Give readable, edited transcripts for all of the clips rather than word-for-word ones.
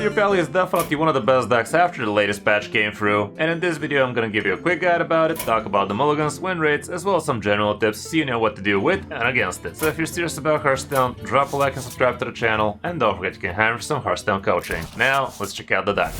Imbue Paladin is definitely one of the best decks after the latest patch came through, and in this video I'm gonna give you a quick guide about it, talk about the mulligans, win rates, as well as some general tips so you know what to do with and against it. So if you're serious about Hearthstone, drop a like and subscribe to the channel, and don't forget you can hire for some Hearthstone coaching. Now, let's check out the deck.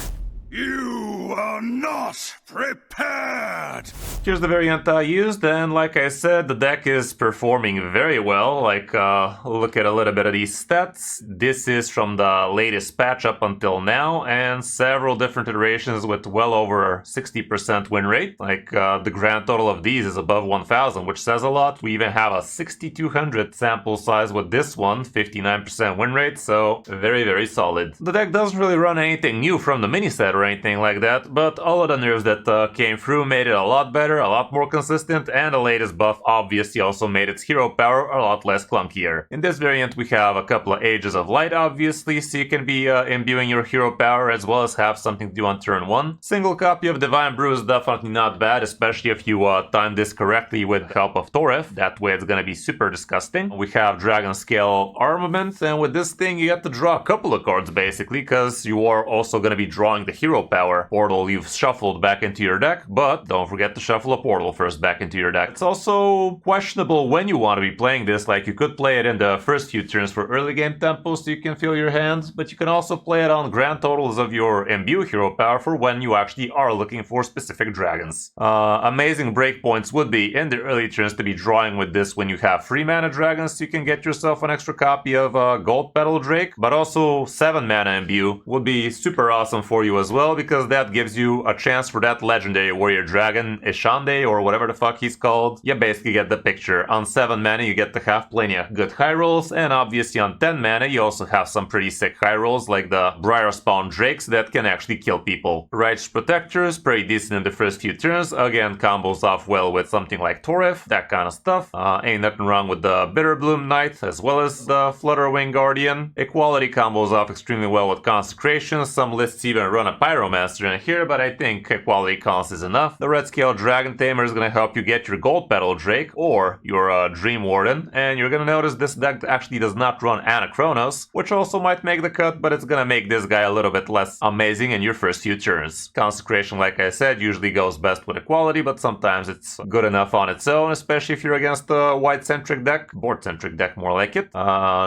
You are not prepared! Here's the variant I used, and like I said, the deck is performing very well. Look at a little bit of these stats. This is from the latest patch up until now, and several different iterations with well over 60% win rate. The grand total of these is above 1000, which says a lot. We even have a 6200 sample size with this one, 59% win rate, so very, very solid. The deck doesn't really run anything new from the mini set or anything like that, but all of the nerfs that came through made it a lot better, a lot more consistent, and the latest buff obviously also made its hero power a lot less clunkier. In this variant we have a couple of Ages of Light obviously, so you can be imbuing your hero power as well as have something to do on turn 1. Single copy of Divine Brew is definitely not bad, especially if you time this correctly with the help of Toref. That way it's gonna be super disgusting. We have Dragon Scale Armament, and with this thing you get to draw a couple of cards basically, because you are also gonna be drawing the hero power portal you've shuffled back into your deck, but don't forget to shuffle a portal first back into your deck. It's also questionable when you want to be playing this. Like, you could play it in the first few turns for early game tempo so you can feel your hands, but you can also play it on grand totals of your imbue hero power for when you actually are looking for specific dragons. Amazing breakpoints would be in the early turns to be drawing with this when you have 3 mana dragons, so you can get yourself an extra copy of Gold Petal Drake, but also 7 mana imbue would be super awesome for you as well, because that gives you a chance for that legendary warrior dragon, Ishande, or whatever the fuck he's called. You basically get the picture. On 7 mana you get to have plenty of good high rolls, and obviously on 10 mana you also have some pretty sick high rolls like the Briar Spawn Drakes that can actually kill people. Righteous Protectors, pretty decent in the first few turns, again combos off well with something like Toref, that kind of stuff. Ain't nothing wrong with the Bitterbloom Knight as well as the Flutterwing Guardian. Equality combos off extremely well with Consecration. Some lists even run a Pyromancer in here, but I think Equality Cons is enough. The Red Scale Dragon Tamer is going to help you get your Gold Petal Drake or your Dream Warden, and you're going to notice this deck actually does not run Anachronos, which also might make the cut, but it's going to make this guy a little bit less amazing in your first few turns. Consecration, like I said, usually goes best with Equality, but sometimes it's good enough on its own, especially if you're against a white-centric deck, board-centric deck more like it.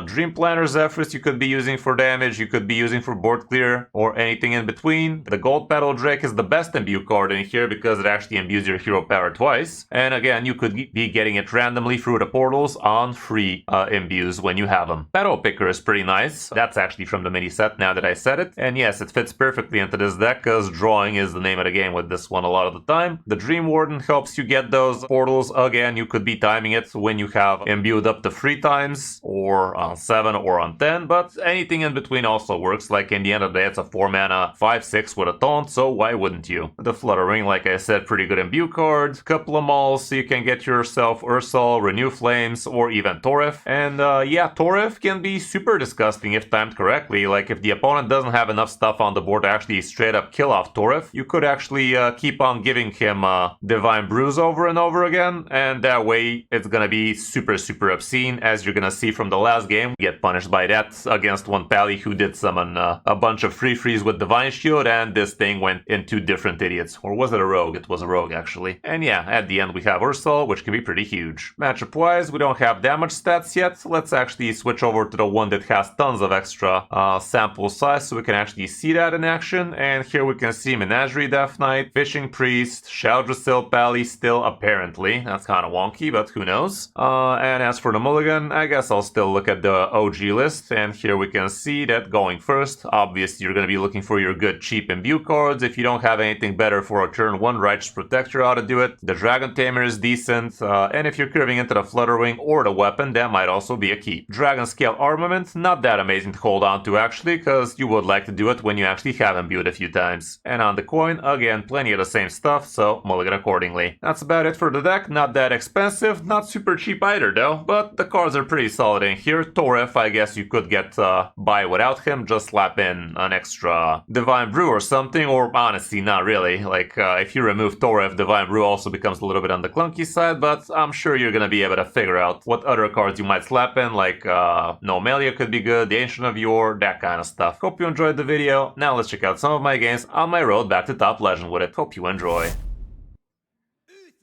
Dream Planner Zephrys you could be using for damage, you could be using for board clear, or anything in between. The Gold Petal Drake is the best imbue card in here because it actually imbues your hero power twice, and again you could be getting it randomly through the portals on free imbues when you have them. Petal Picker is pretty nice. That's actually from the mini set now that I said it, and yes, it fits perfectly into this deck because drawing is the name of the game with this one a lot of the time. The Dream Warden helps you get those portals. Again, you could be timing it when you have imbued up to 3 times, or on 7 or on 10, but anything in between also works. Like, in the end of the day, it's a 4 mana 5/6 with a taunt, so why wouldn't you? The Fluttering, like I said, pretty good imbue card. Couple of mauls so you can get yourself Ursol, Renew Flames, or even Toref. And yeah, Toref can be super disgusting if timed correctly. Like, if the opponent doesn't have enough stuff on the board to actually straight up kill off Toref, you could actually keep on giving him Divine Brews over and over again, and that way it's gonna be super, super obscene, as you're gonna see from the last game. Get punished by that against one pally who did summon a bunch of free freeze with Divine Shield, and this thing went in 2 different idiots. Or was it a rogue? It was a rogue actually. And yeah, at the end we have Ursol, which can be pretty huge. Matchup wise, we don't have damage stats yet. Let's actually switch over to the one that has tons of extra sample size so we can actually see that in action. And here we can see Menagerie Death Knight, Fishing Priest, Shaldrasil Pally still apparently. That's kind of wonky, but who knows. And as for the mulligan, I guess I'll still look at the OG list, and here we can see that going first, obviously you're going to be looking for your good cheap imbue cards. If you don't have anything better for a turn 1, Righteous Protector ought to do it. The Dragon Tamer is decent, and if you're curving into the Flutterwing or the weapon, that might also be a keep. Dragon Scale Armament, not that amazing to hold on to actually, because you would like to do it when you actually have imbued a few times. And on the coin, again, plenty of the same stuff, so mulligan accordingly. That's about it for the deck. Not that expensive, not super cheap either though, but the cards are pretty solid in here. Toref, I guess you could get by without him, just slap in an extra Divine Brew Brew or something, or honestly, not really. Like, if you remove Toref, Divine Brew also becomes a little bit on the clunky side, but I'm sure you're gonna be able to figure out what other cards you might slap in, like, Nomelia could be good, the Ancient of Yore, that kind of stuff. Hope you enjoyed the video. Now let's check out some of my games on my road back to top legend with it. Hope you enjoy.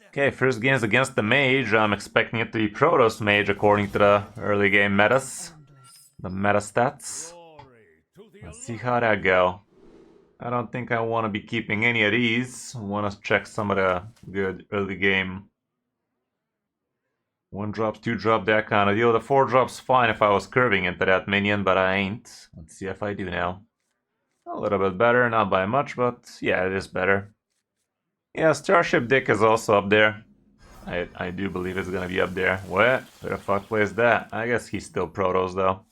Okay, first game's against the Mage. I'm expecting it to be Protoss Mage according to the early game metas. The meta stats. Let's see how that go. I don't think I want to be keeping any of these. I want to check some of the good early game 1-drops, 2-drop, that kind of deal. The 4-drop's fine if I was curving into that minion, but I ain't. Let's see if I do now. A little bit better, not by much, but yeah, it is better. Yeah, Starship Dick is also up there. I do believe it's gonna be up there. What? Where the fuck plays that? I guess he's still Protoss though.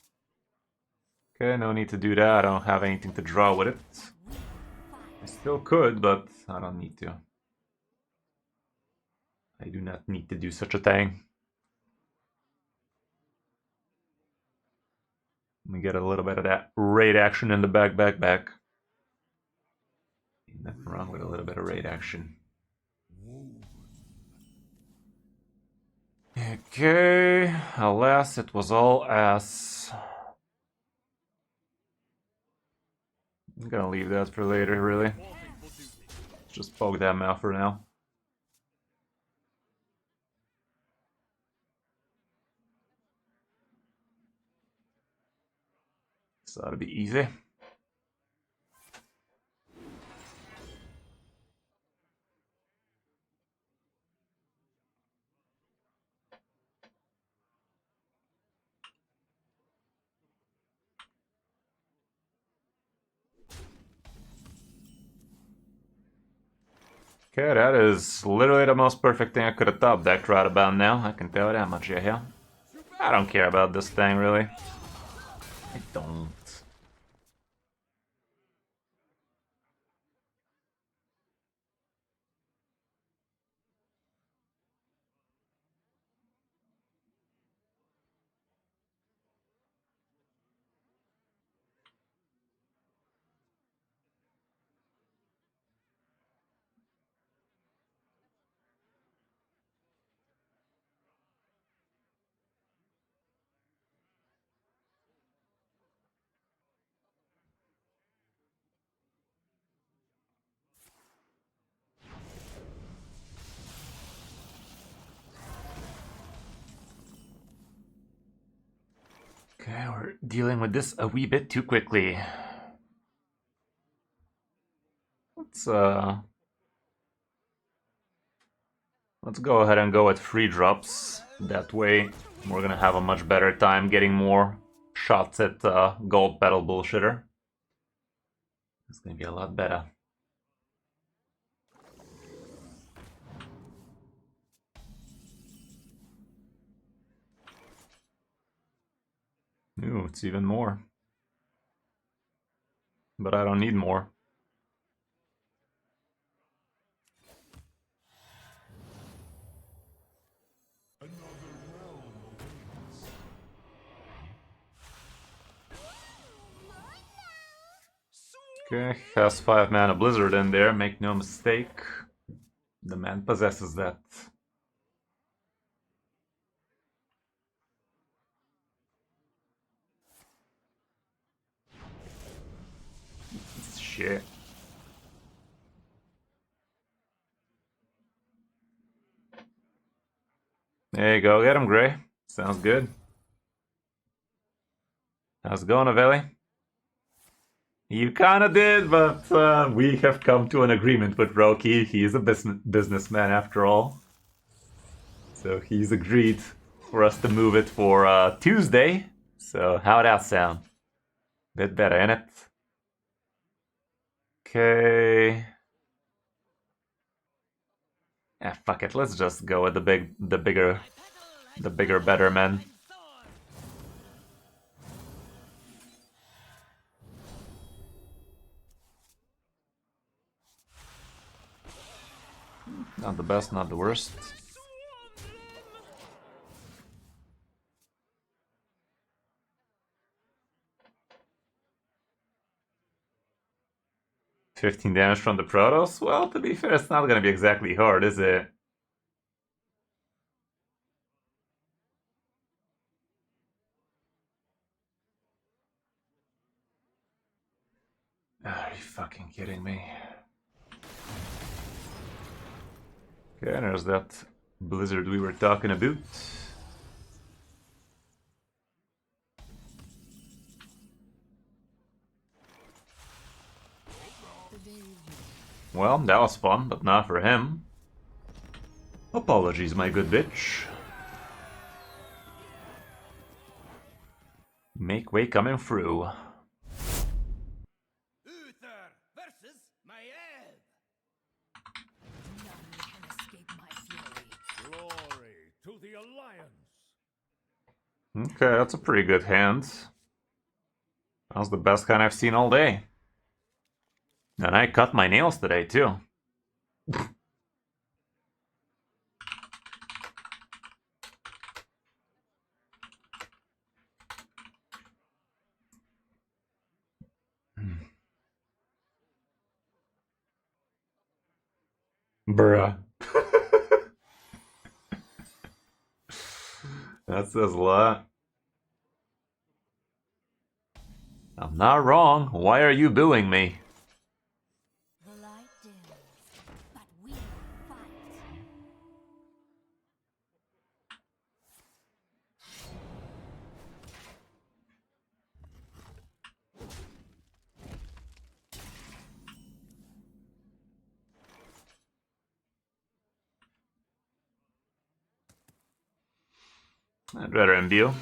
Okay, no need to do that. I don't have anything to draw with it. I still could, but I don't need to. I do not need to do such a thing. Let me get a little bit of that raid action in the back. Nothing wrong with a little bit of raid action. Okay, alas, it was all ass. I'm gonna leave that for later, really. Just poke that mouth for now. This ought to be easy. Okay, that is literally the most perfect thing I could have top decked right about now. I can tell you that much, yeah. I don't care about this thing, really. I don't. Okay, we're dealing with this a wee bit too quickly. Let's go ahead and go with free drops. That way, we're gonna have a much better time getting more shots at gold pedal bullshitter. It's gonna be a lot better. Ooh, it's even more. But I don't need more. Okay, has 5 mana Blizzard in there, make no mistake. The man possesses that. Shit. There you go, get him, Gray. Sounds good. How's it going, Avelli? You kinda did, but we have come to an agreement with Roki. He is a businessman after all. So he's agreed for us to move it for Tuesday. So how'd that sound? Bit better, innit? Okay. Ah, fuck it. Let's just go with the bigger, better man. Not the best, not the worst. 15 damage from the Protoss? Well, to be fair, it's not gonna be exactly hard, is it? Are you fucking kidding me? Okay, there's that blizzard we were talking about. Well, that was fun, but not for him. Apologies, my good bitch. Make way coming through. Uther versus Maiev. None can escape my fury. Glory to the Alliance. Okay, that's a pretty good hand. That was the best hand I've seen all day. And I cut my nails today, too. Bruh. That says a lot. I'm not wrong. Why are you booing me? The light dims, but we fight. I'd rather imbue.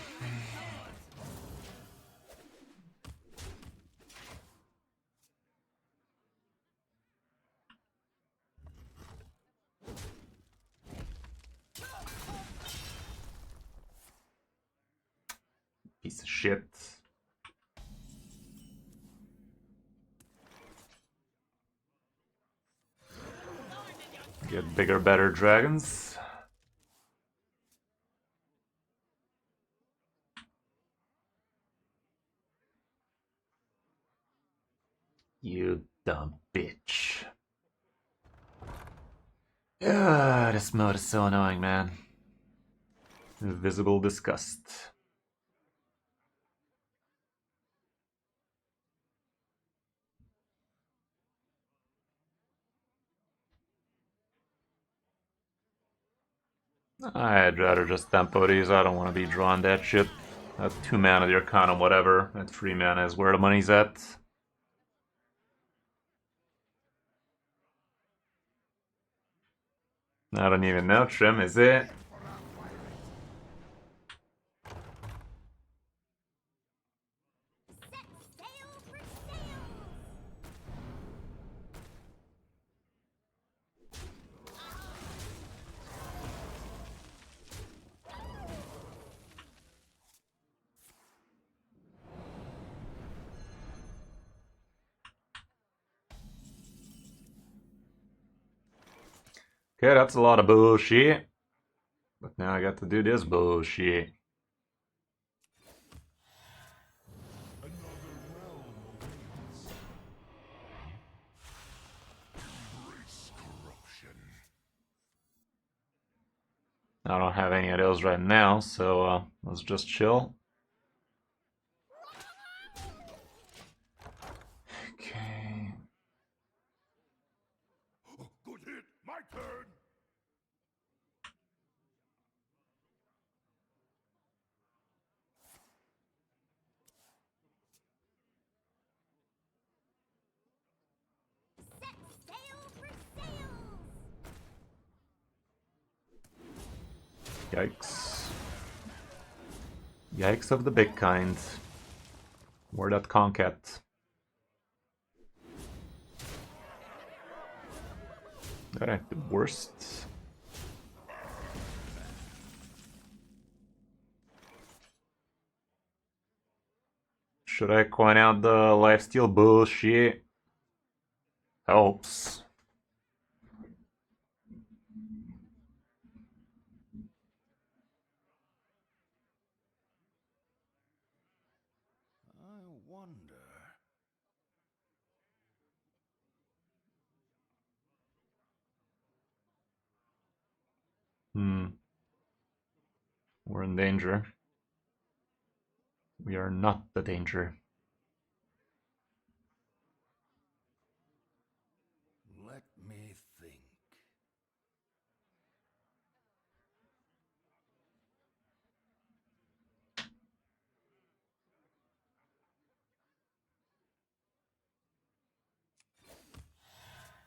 Piece of shit. Get bigger, better dragons. You dumb bitch. Ah, this mode is so annoying, man. Invisible disgust. I'd rather just tempo these. I don't want to be drawing that shit. At 2 mana, you're kind of whatever. At 3 mana is where the money's at. I don't even know, Trim, is it? Okay, that's a lot of bullshit. But now I got to do this bullshit. I don't have any of those right now, so let's just chill. Okay. Good hit. My turn. Yikes. Yikes of the big kind. Where that conch at? Alright, the worst. Should I coin out the lifesteal bullshit? Helps. I wonder. We're in danger. We are not the danger. Let me think.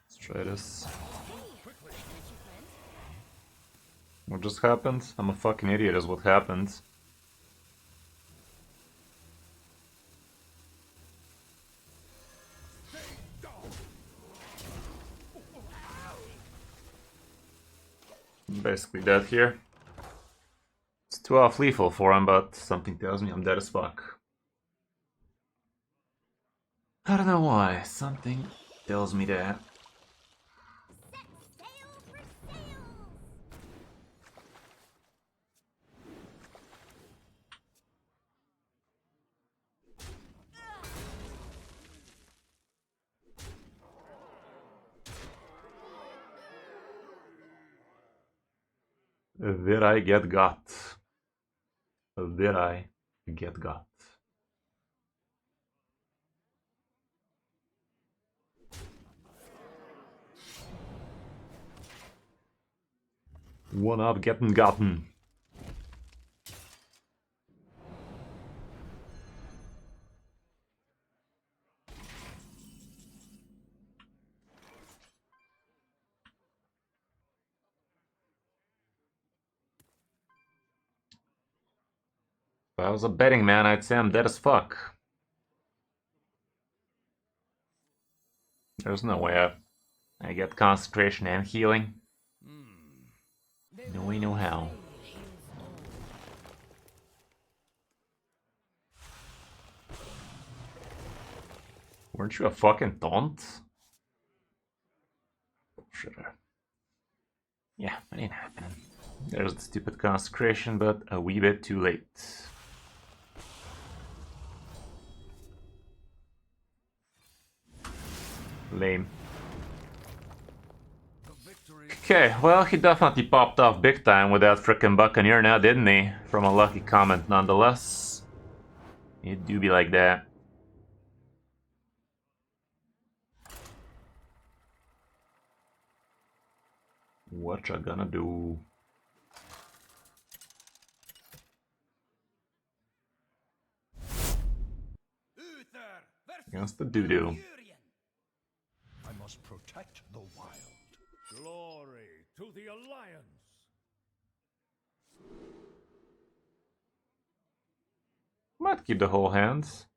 Let's try this. What just happened? I'm a fucking idiot is what happened. I'm basically dead here. It's too off lethal for him, but something tells me I'm dead as fuck. I don't know why. Something tells me that. Did I get got? Did I get got? One up getting gotten. If I was a betting man, I'd say I'm dead as fuck. There's no way I get concentration and healing. No way, no how. Weren't you a fucking taunt? Bullshit. Yeah, it ain't happening. There's the stupid consecration, but a wee bit too late. Lame. Okay, well, he definitely popped off big time with that frickin' Buccaneer now, didn't he? From a lucky comment, nonetheless. It do be like that. What you gonna do? Against the doo-doo. I must protect the wild. Glory to the Alliance. Might keep the whole hands.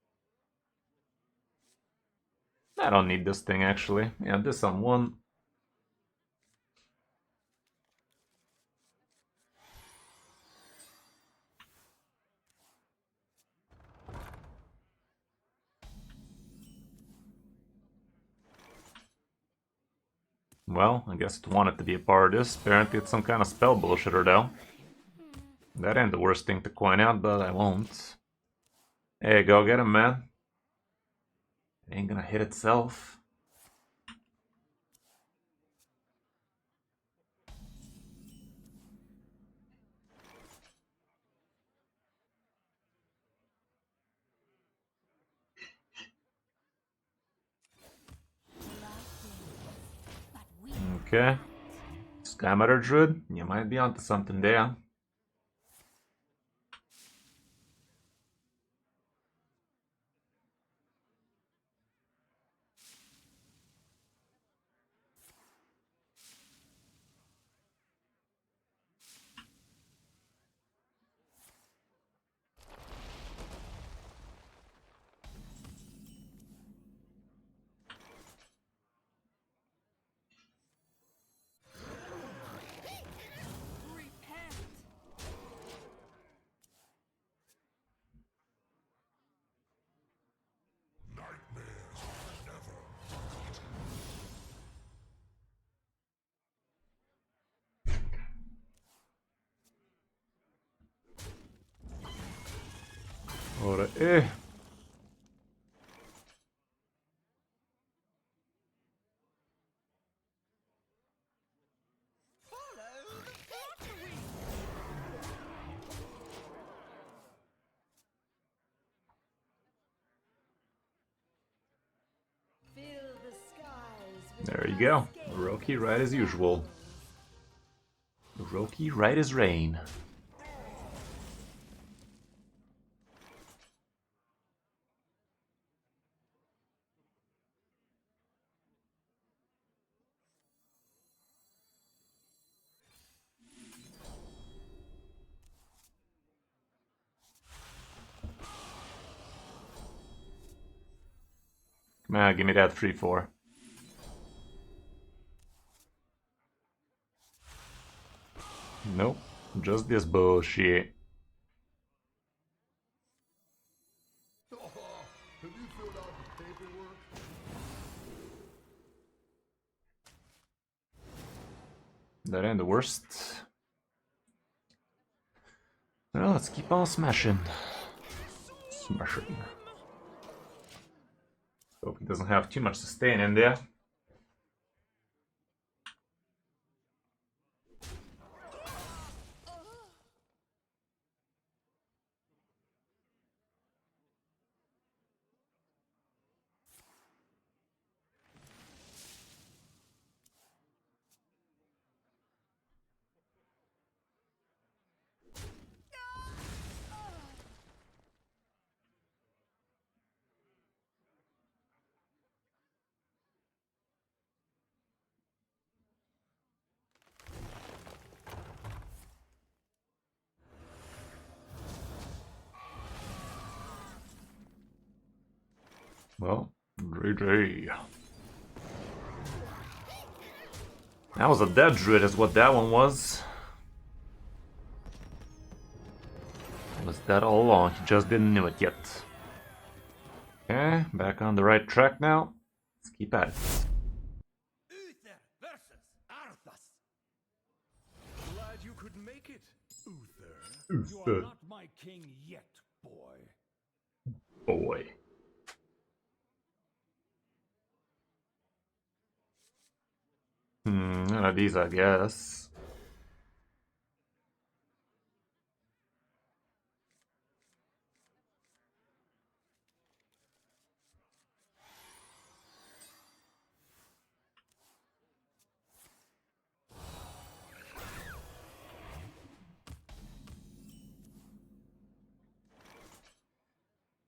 I don't need this thing actually. Yeah, this on one. Well, I guess it wanted to be a part of this. Apparently it's some kind of spell bullshitter though. That ain't the worst thing to coin out, but I won't. Hey, go get him, man. It ain't gonna hit itself. Okay. Sky Matter Druid, you might be onto something there. Ora, There you go. Roki right as usual. Roki right as rain. Come on, give me that 3-4. Nope, just this bullshit. Have you filled out the paperwork? That ain't the worst. Well, let's keep on smashing. Smashing. Hope he doesn't have too much sustain in there. Well, GG. That was a dead druid is what that one was. Was that all along? He just didn't know it yet. Okay, back on the right track now. Let's keep at it. Uther versus Arthas. Glad you could make it, Uther. You are not my king yet, boy. Boy. None of these, I guess.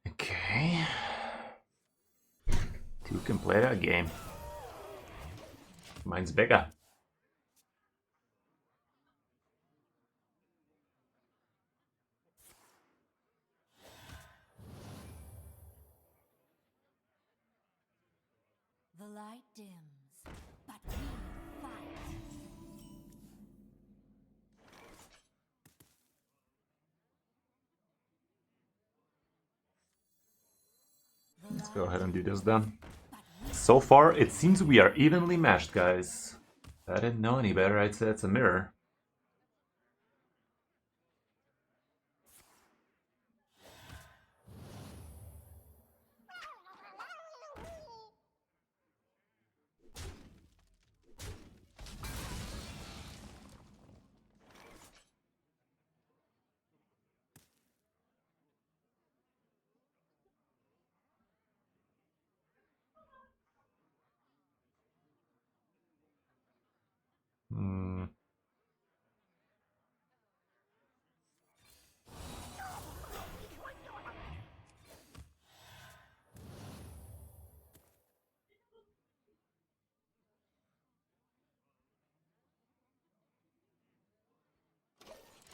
Okay. Two can play that game. Mine's bigger. The light dims, but we fight. Let's go ahead and do this then. So far, it seems we are evenly matched, guys. If I didn't know any better, I'd say it's a mirror. Hmm.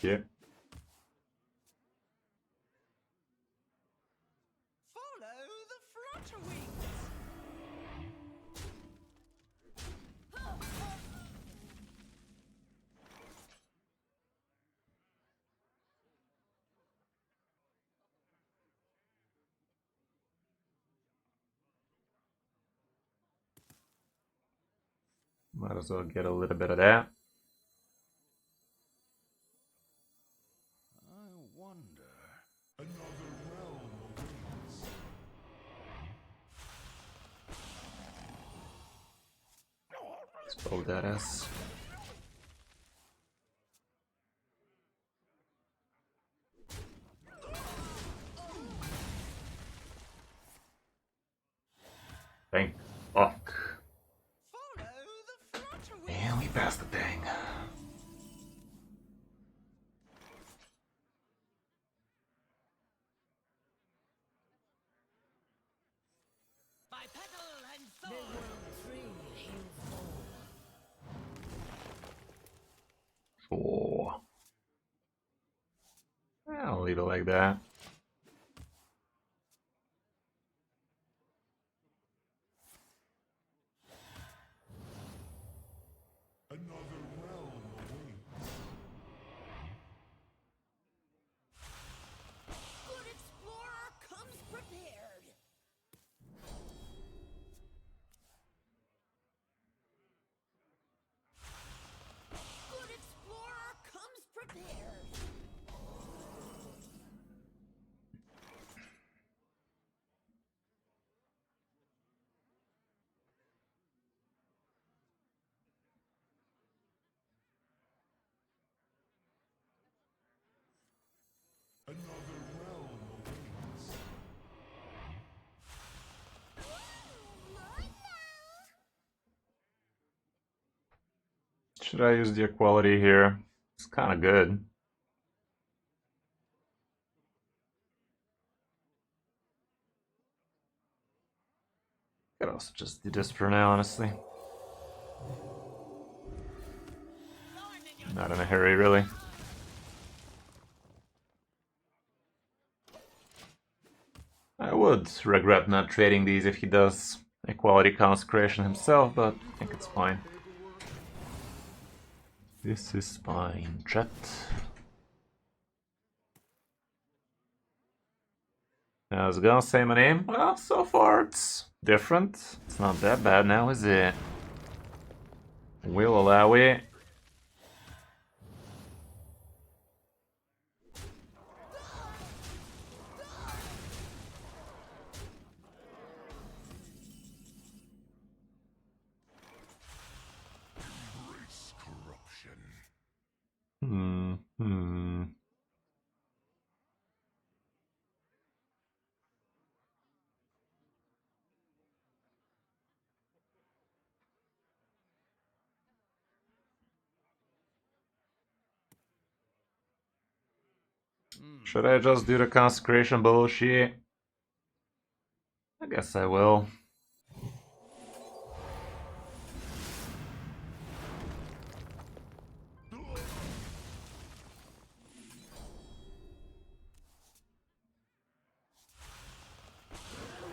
Yeah. Follow the flutter wings. Might as well get a little bit of that. I wonder. Another realm awaits. Spell that ass. Thank fuck. sneak past the thing. By petal and sword. Four. I'll leave it like that. Another realm awaits. Good explorer comes prepared. Good explorer comes prepared. Another realm awaits. Should I use the equality here? It's kind of good. Could also just do this for now, honestly. Not in a hurry, really. I would regret not trading these if he does equality consecration himself, but I think it's fine. This is fine, chat. I was gonna say my name. Well, so far it's different. It's not that bad now, is it? We'll allow it. Embrace corruption. Hmm. Should I just do the consecration bullshit? I guess I will.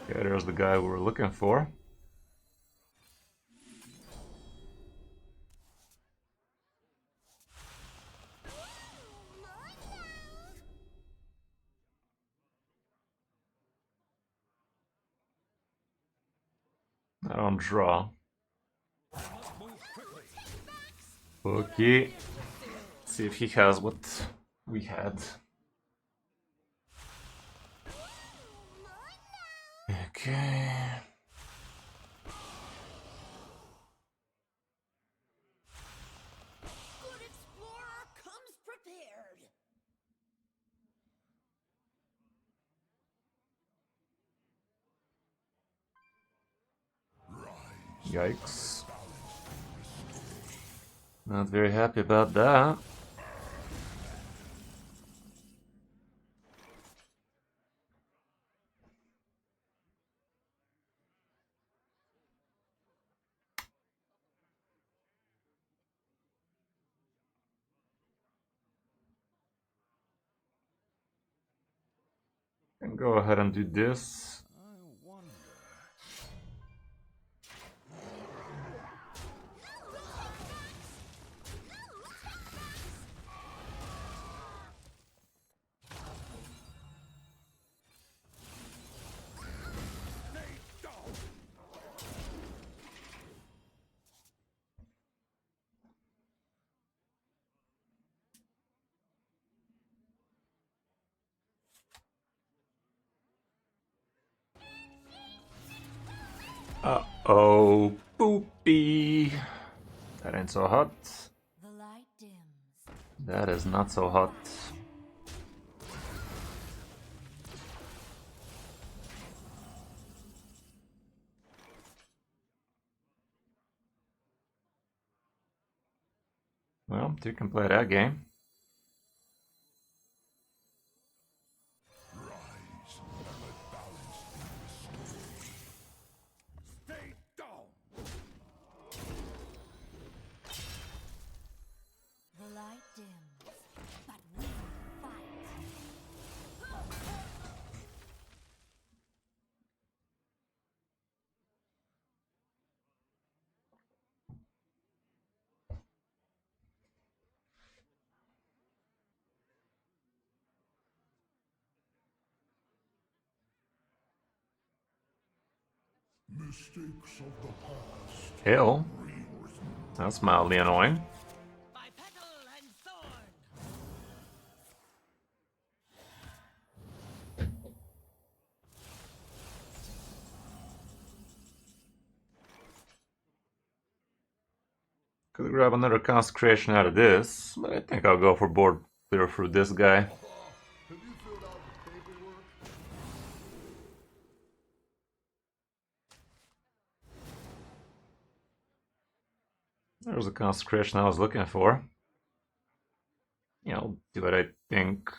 Okay, there's the guy we were looking for. I don't draw. Okay. Let's see if he has what we had. Okay. Good explorer comes prepared. Yikes. Not very happy about that. Can go ahead and do this. I wonder. Uh-oh, boopy. That ain't so hot. The light dims. That is not so hot. Well, you can play that game. Stay down. The light dims, but we fight. Mistakes of the past. Hill. That's mildly annoying. By petal and thorn. Could grab another consecration out of this, but I think I'll go for board clear through this guy. Have you filled out the paperwork? There's a consecration I was looking for. Yeah, I'll do what I think.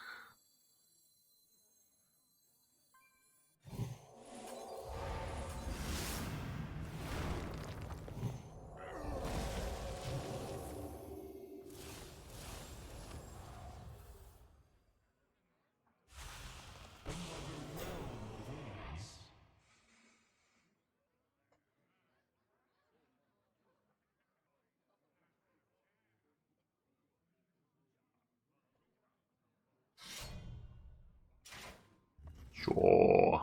Sure.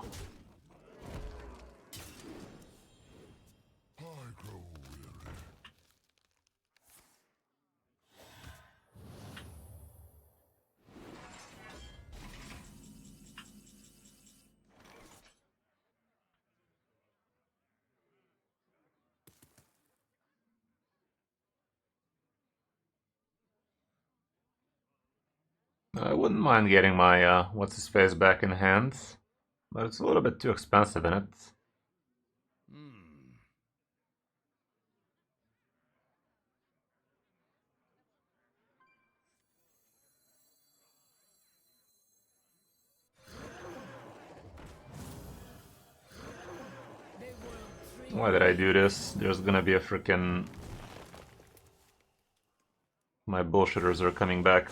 I grow weary. I wouldn't mind getting my what's-his-face back in hand, but it's a little bit too expensive in it. Why did I do this? There's gonna be a frickin'... My bullshitters are coming back.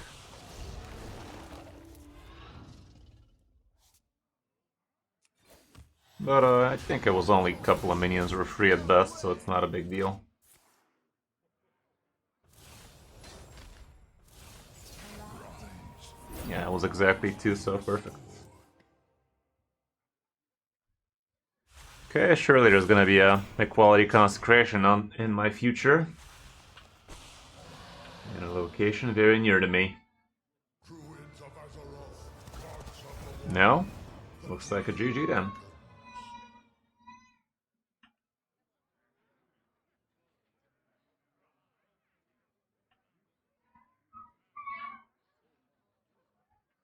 But I think it was only a couple of minions were free at best, so it's not a big deal. Yeah, it was exactly 2, so perfect. Okay, surely there's gonna be a equality consecration in my future. In a location very near to me. Druids of Azeroth, gods of the No? Looks like a GG then.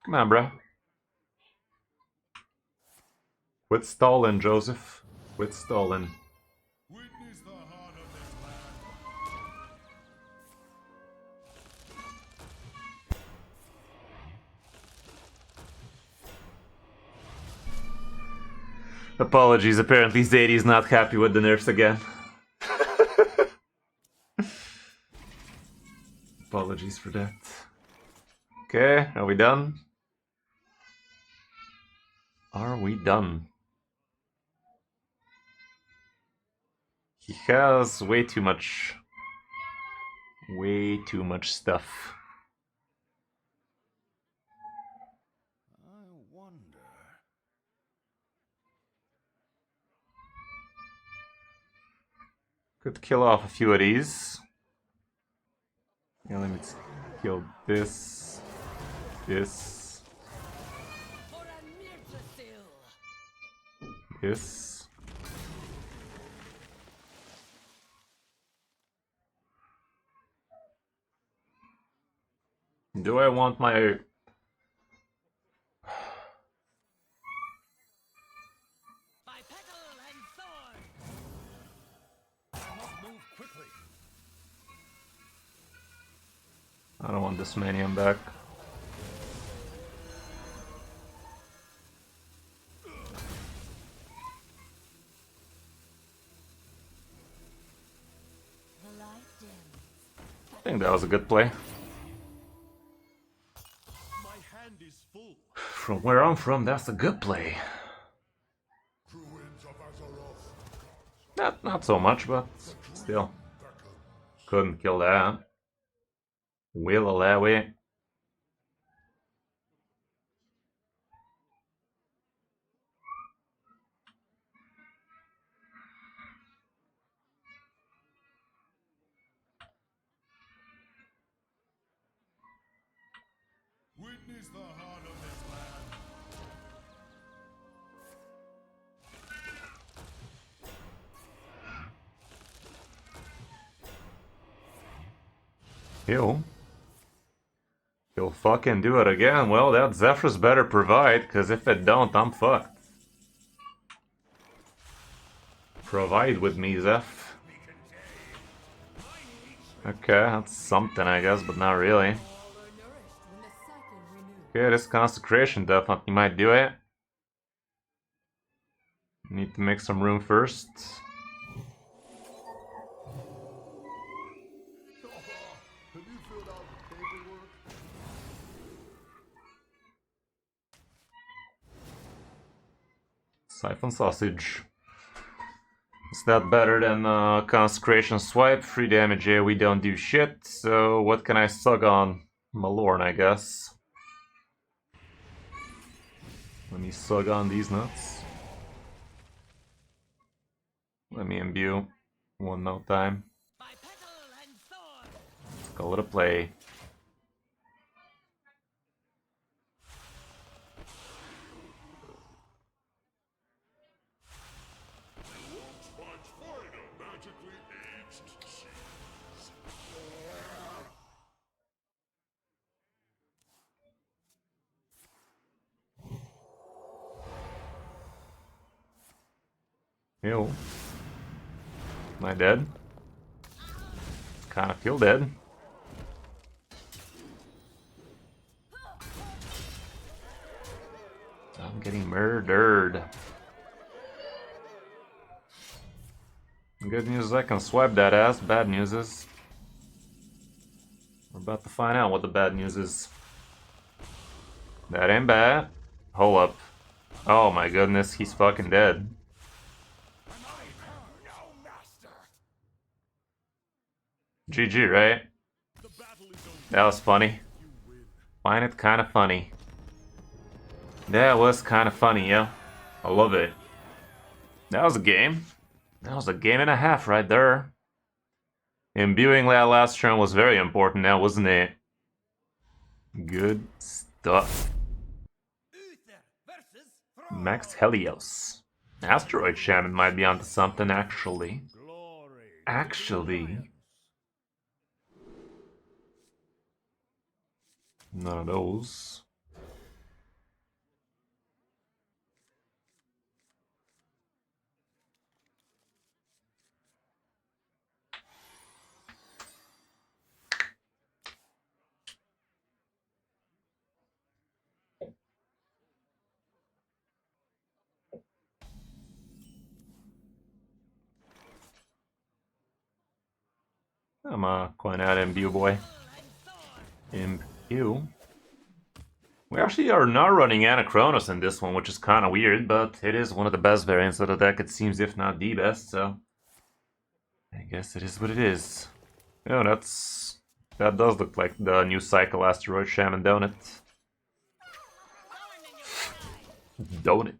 Come on, bruh. Quit stalling, Joseph. Quit stalling. Witness the heart of this land. Apologies, apparently Zadie's not happy with the nerfs again. Apologies for that. Okay, are we done? Are we done? He has way too much stuff. I wonder. Could kill off a few of these. Yeah, let me kill this. This. For a Mirthasil. This. Do I want my... By petal and thorn. I must move quickly. I don't want this manium back. The light dims. I think that was a good play. My hand is full. From where I'm from, that's a good play. Ruins of Azeroth. Not so much, but still. Couldn't kill that. Will allow it. Witness the heart of this land. He'll fucking do it again. Well, that Zephyrus better provide, because if it don't, I'm fucked. Provide with me, Zeph. Okay, that's something, I guess, but not really. All are nourished when the cycle renews. Okay, this consecration definitely might do it. Need to make some room first. Have you filled out the paperwork? Siphon sausage. Is that better than consecration swipe? 3 damage, yeah, we don't do shit. So what can I sug on? Malorn, I guess. Let me sug on these nuts. Let me imbue. One no time. by petal and sword. Let's call it a play. Much finer, magically aged cheese. Ew. Am I dead? Kinda feel dead. I'm getting murdered. Good news is I can swipe that ass. Bad news is we're about to find out what the bad news is. That ain't bad. Hold up. Oh my goodness, he's fucking dead. GG, right? The battle is over. That was funny. You win. Find it kinda funny. That was kinda funny, yeah. I love it. That was a game. That was a game and a half right there. Imbuing that last turn was very important now, wasn't it? Good stuff. Uther versus Thrall. Max Helios. Asteroid Shaman might be onto something, actually. Glory. Actually. None of those. I'm going out Imbue boy. Imbue. We actually are not running Anachronos in this one, which is kind of weird, but it is one of the best variants of the deck, it seems, if not the best, so I guess it is what it is. Oh, that does look like the new cycle Asteroid Shaman, don't it? Don't it?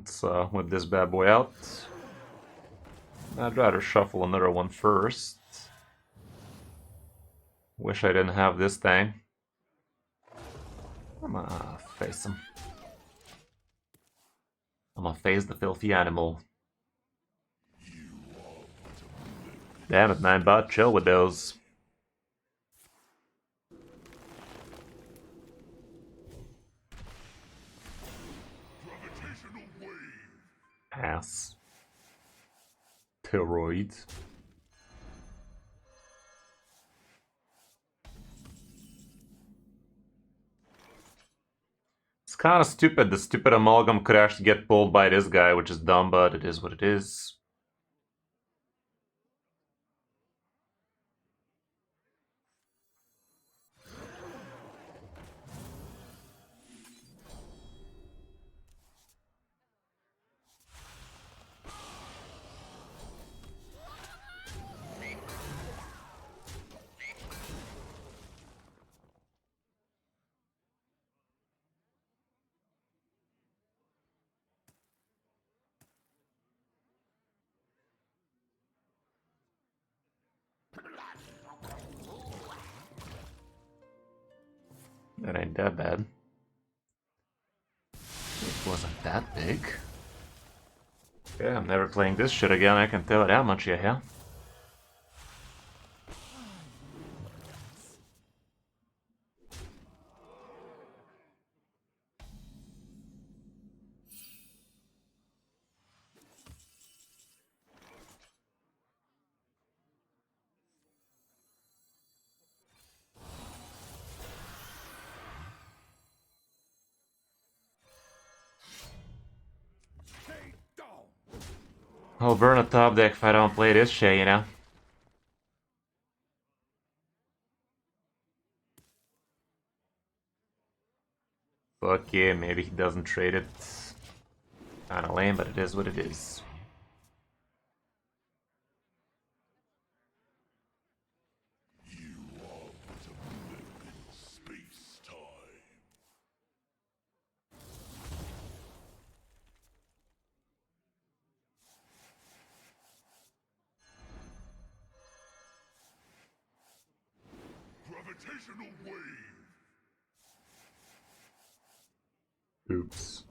Let's whip this bad boy out. I'd rather shuffle another one first. Wish I didn't have this thing. I'm gonna face him. I'm gonna face the filthy animal. Damn it, Ninebot, chill with those. Ass. Pteroid. It's kind of stupid. The stupid amalgam could actually get pulled by this guy, which is dumb, but it is what it is. That ain't that bad. It wasn't that big. Okay, I'm never playing this shit again, I can tell you that much, yeah. I'll burn a top deck if I don't play this shit, you know? Fuck yeah, maybe he doesn't trade it. Kinda lame, but it is what it is. Gravitational wave. Oops.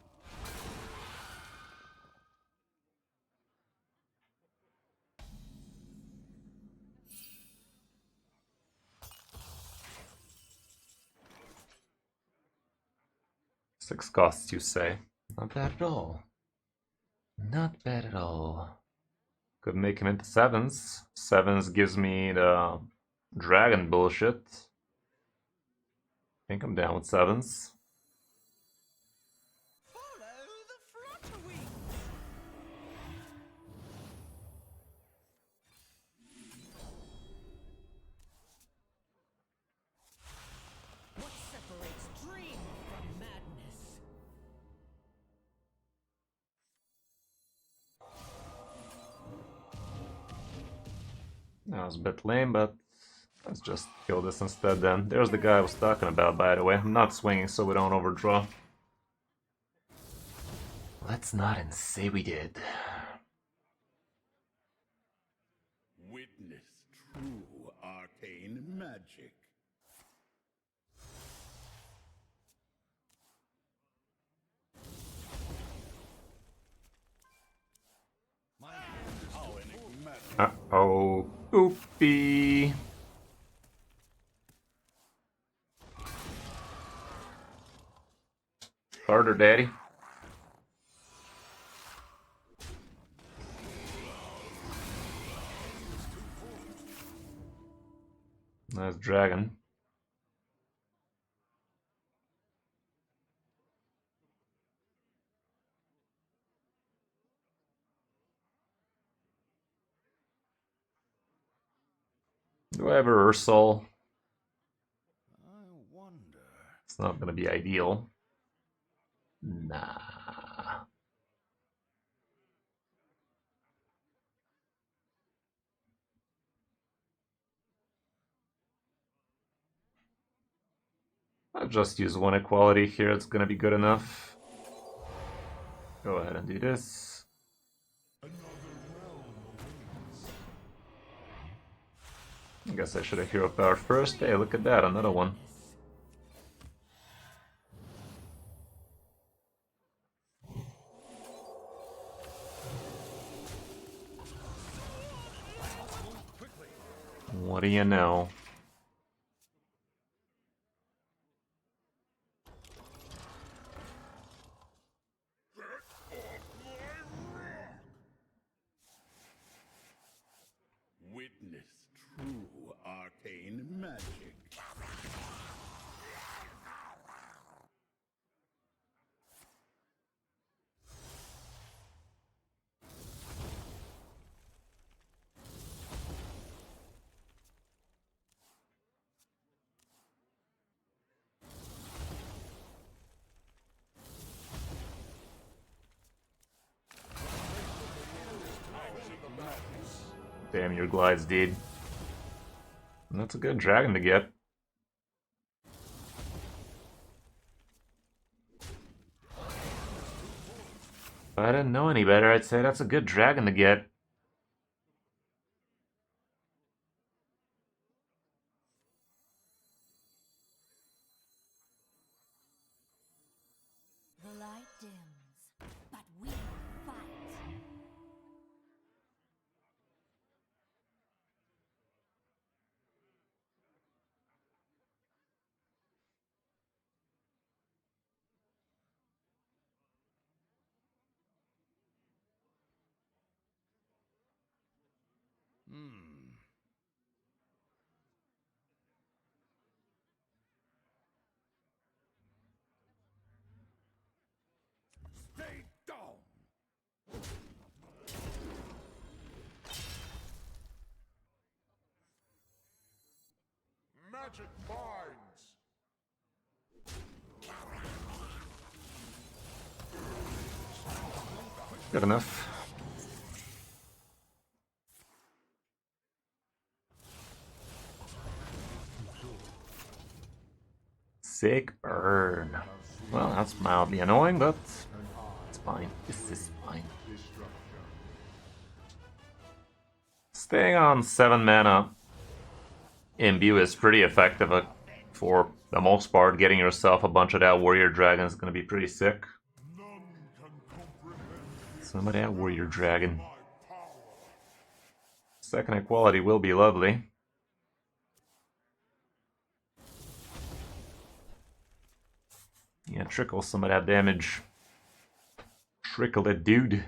Six costs, you say? Not bad at all. Not bad at all. Could make him into sevens. Sevens gives me the dragon bullshit. I think I'm down with sevens. Follow the flutter wings. What separates dream from madness? That was a bit lame, but let's just kill this instead then. There's the guy I was talking about, by the way. I'm not swinging so we don't overdraw. Let's nod and say we did. Witness true arcane magic. My hand is How enigmatic. Uh-oh. Oopie. Harder, daddy. Nice dragon. Do I have a Ursol? I wonder. It's not gonna be ideal. Nah. I'll just use one equality here, it's gonna be good enough. Go ahead and do this. I guess I should have hero power first. Hey, look at that, another one. What do you know? Witness true arcane magic. Damn, your glides, dude. That's a good dragon to get. If I didn't know any better, I'd say that's a good dragon to get. The light dims, but we fight. Stay down. Magic binds. Good enough. Sick burn. Well, that's mildly annoying, but it's fine. This is fine. Staying on 7 mana Imbue is pretty effective for the most part. Getting yourself a bunch of that warrior dragon is going to be pretty sick. Some of that warrior dragon. Second equality will be lovely. Yeah, trickle some of that damage. Trickle it, dude.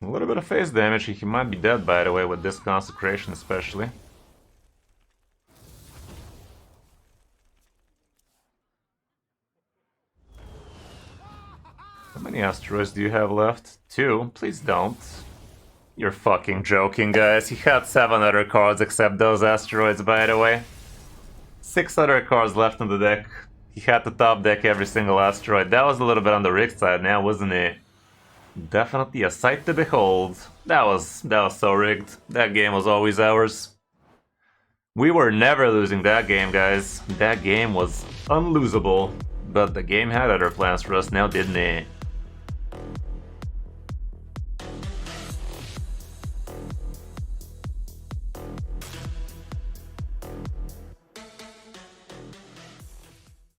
A little bit of face damage. He might be dead, by the way, with this consecration especially. How many asteroids do you have left? 2? Please don't. You're fucking joking, guys. He had 7 other cards except those asteroids, by the way. 6 other cards left in the deck. He had to top deck every single asteroid. That was a little bit on the rigged side now, wasn't it? Definitely a sight to behold. That was so rigged. That game was always ours. We were never losing that game, guys. That game was unlosable. But the game had other plans for us now, didn't it?